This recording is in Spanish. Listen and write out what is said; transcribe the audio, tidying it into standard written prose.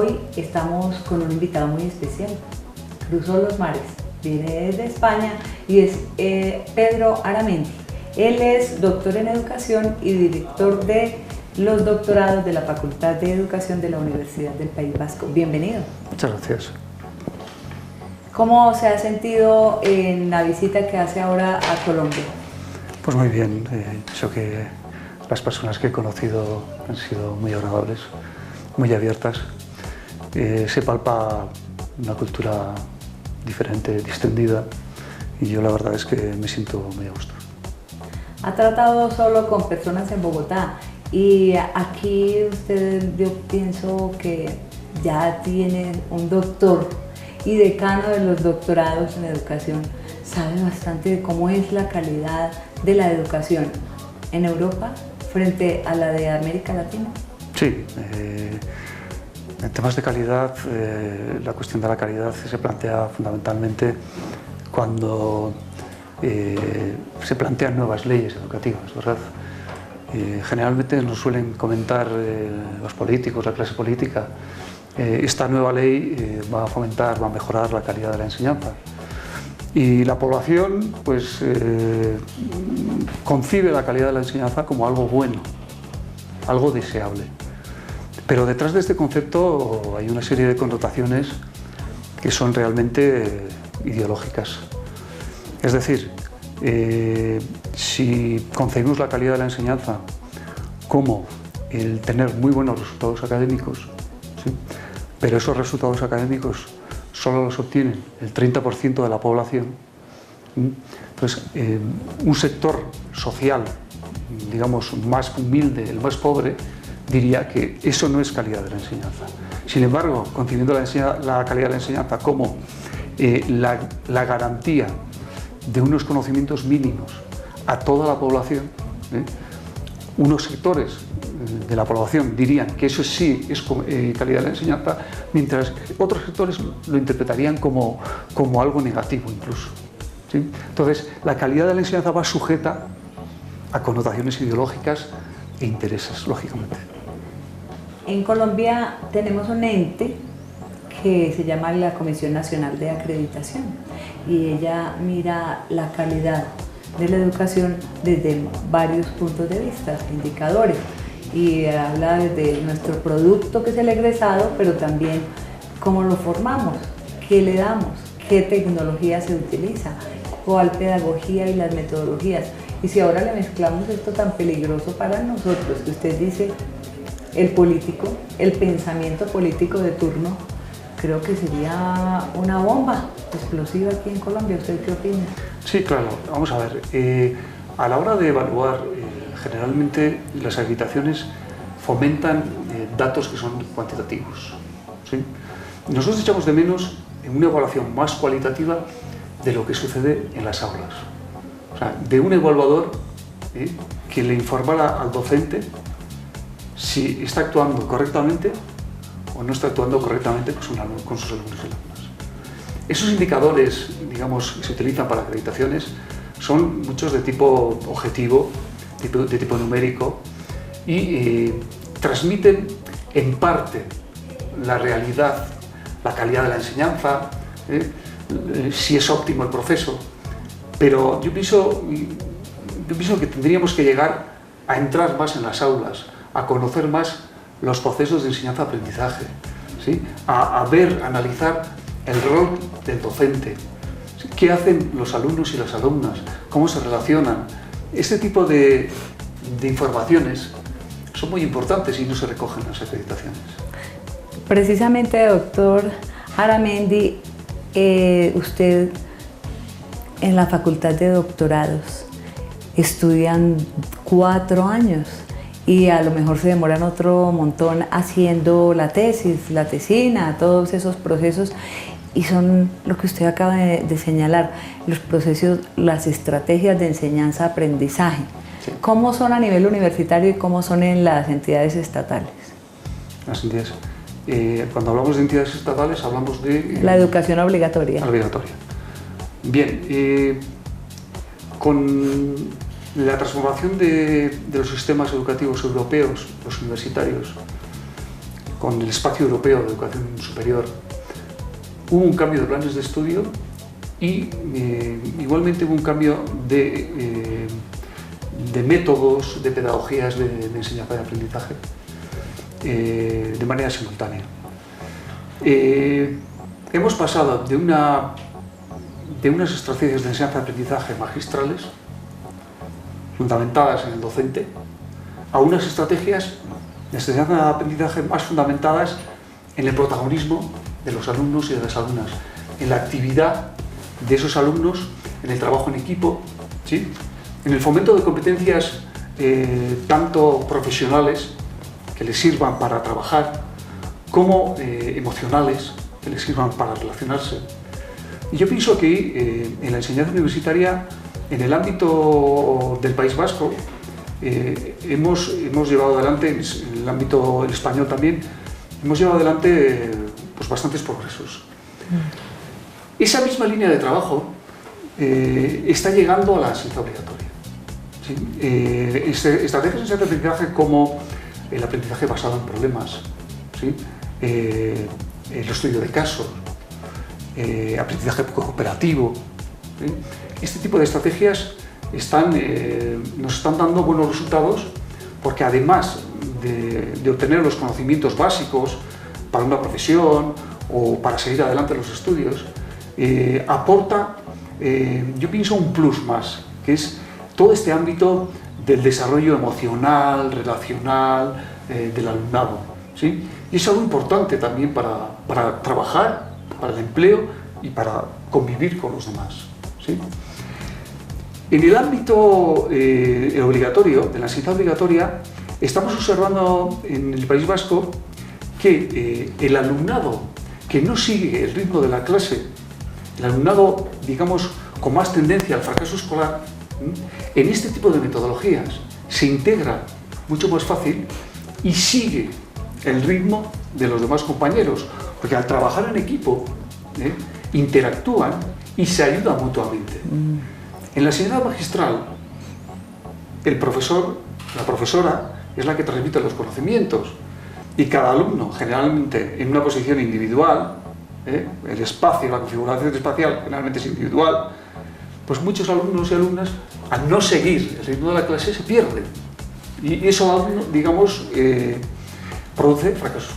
hoy estamos con un invitado muy especial. Cruzó los mares, viene desde España y es Pedro Aramendi. Él es doctor en educación y director de los doctorados de la Facultad de Educación de la Universidad del País Vasco. Bienvenido. Muchas gracias. ¿Cómo se ha sentido en la visita que hace ahora a Colombia? Pues muy bien, pienso que las personas que he conocido han sido muy agradables, muy abiertas. Se palpa una cultura diferente, distendida, y yo la verdad es que me siento muy a gusto. Ha tratado solo con personas en Bogotá y aquí usted, yo pienso que ya tiene un doctor y decano de los doctorados en educación, sabe bastante de cómo es la calidad de la educación en Europa frente a la de América Latina. Sí, en temas de calidad, la cuestión de la calidad se plantea fundamentalmente cuando se plantean nuevas leyes educativas, ¿verdad? Generalmente nos suelen comentar los políticos, la clase política, esta nueva ley va a fomentar, va a mejorar la calidad de la enseñanza. Y la población pues, concibe la calidad de la enseñanza como algo bueno, algo deseable. Pero detrás de este concepto hay una serie de connotaciones que son realmente ideológicas. Es decir, si concebimos la calidad de la enseñanza como el tener muy buenos resultados académicos, ¿sí? Pero esos resultados académicos solo los obtienen el 30% de la población, entonces un sector social, digamos, más humilde, el más pobre, diría que eso no es calidad de la enseñanza. Sin embargo, concibiendo la calidad de la enseñanza como la garantía de unos conocimientos mínimos a toda la población, unos sectores de la población dirían que eso sí es calidad de la enseñanza, mientras que otros sectores lo interpretarían como algo negativo incluso, ¿sí? Entonces, la calidad de la enseñanza va sujeta a connotaciones ideológicas e intereses, lógicamente. En Colombia tenemos un ente que se llama la Comisión Nacional de Acreditación y ella mira la calidad de la educación desde varios puntos de vista, indicadores, y habla desde nuestro producto que es el egresado, pero también cómo lo formamos, qué le damos, qué tecnología se utiliza, cuál pedagogía y las metodologías. Y si ahora le mezclamos esto tan peligroso para nosotros, que usted dice el político, el pensamiento político de turno, creo que sería una bomba explosiva aquí en Colombia. ¿Usted qué opina? Sí, claro. Vamos a ver. A la hora de evaluar, generalmente las acreditaciones fomentan datos que son cuantitativos, ¿sí? Nosotros echamos de menos una evaluación más cualitativa de lo que sucede en las aulas. O sea, de un evaluador que le informara al docente si está actuando correctamente o no está actuando correctamente con sus alumnos y alumnas. Esos indicadores, digamos, que se utilizan para acreditaciones son muchos de tipo objetivo, de tipo numérico, y transmiten en parte la realidad, la calidad de la enseñanza, si es óptimo el proceso, pero yo pienso que tendríamos que llegar a entrar más en las aulas, a conocer más los procesos de enseñanza-aprendizaje, ¿sí? A ver, a analizar el rol del docente, ¿sí? Qué hacen los alumnos y las alumnas, cómo se relacionan. Este tipo de informaciones son muy importantes y no se recogen en las acreditaciones. Precisamente, doctor Aramendi, usted en la Facultad de Doctorados estudian 4 años. Y a lo mejor se demoran otro montón haciendo la tesis, la tesina, todos esos procesos, y son lo que usted acaba de señalar, los procesos, las estrategias de enseñanza-aprendizaje. Sí. ¿Cómo son a nivel universitario y cómo son en las entidades estatales? Las entidades, cuando hablamos de entidades estatales hablamos de... la educación obligatoria. Obligatoria. Bien, con la transformación de los sistemas educativos europeos, los universitarios, con el Espacio Europeo de Educación Superior, hubo un cambio de planes de estudio y igualmente hubo un cambio de métodos, de pedagogías de enseñanza y aprendizaje de manera simultánea. Hemos pasado de unas estrategias de enseñanza y aprendizaje magistrales, fundamentadas en el docente, a unas estrategias de enseñanza y aprendizaje más fundamentadas en el protagonismo de los alumnos y de las alumnas, en la actividad de esos alumnos, en el trabajo en equipo, ¿sí? En el fomento de competencias tanto profesionales, que les sirvan para trabajar, como emocionales, que les sirvan para relacionarse. Y yo pienso que en la enseñanza universitaria, en el ámbito del País Vasco, hemos llevado adelante, en el ámbito del español también, hemos llevado adelante pues bastantes progresos. Esa misma línea de trabajo está llegando a la enseñanza obligatoria. ¿Sí? Estrategias de enseñanza y aprendizaje como el aprendizaje basado en problemas, ¿sí? El estudio de casos, aprendizaje cooperativo, ¿sí? Este tipo de estrategias nos están dando buenos resultados porque además de obtener los conocimientos básicos para una profesión o para seguir adelante en los estudios, aporta, yo pienso, un plus más, que es todo este ámbito del desarrollo emocional, relacional del alumnado, ¿sí? Y es algo importante también para trabajar, para el empleo y para convivir con los demás, ¿sí? En el ámbito obligatorio, de la enseñanza obligatoria, estamos observando en el País Vasco que el alumnado que no sigue el ritmo de la clase, el alumnado, digamos, con más tendencia al fracaso escolar, en este tipo de metodologías se integra mucho más fácil y sigue el ritmo de los demás compañeros, porque al trabajar en equipo interactúan y se ayudan mutuamente. En la enseñanza magistral, el profesor, la profesora, es la que transmite los conocimientos y cada alumno, generalmente en una posición individual, el espacio, la configuración espacial generalmente es individual, pues muchos alumnos y alumnas, al no seguir el ritmo de la clase, se pierden. Y eso, digamos, produce fracasos.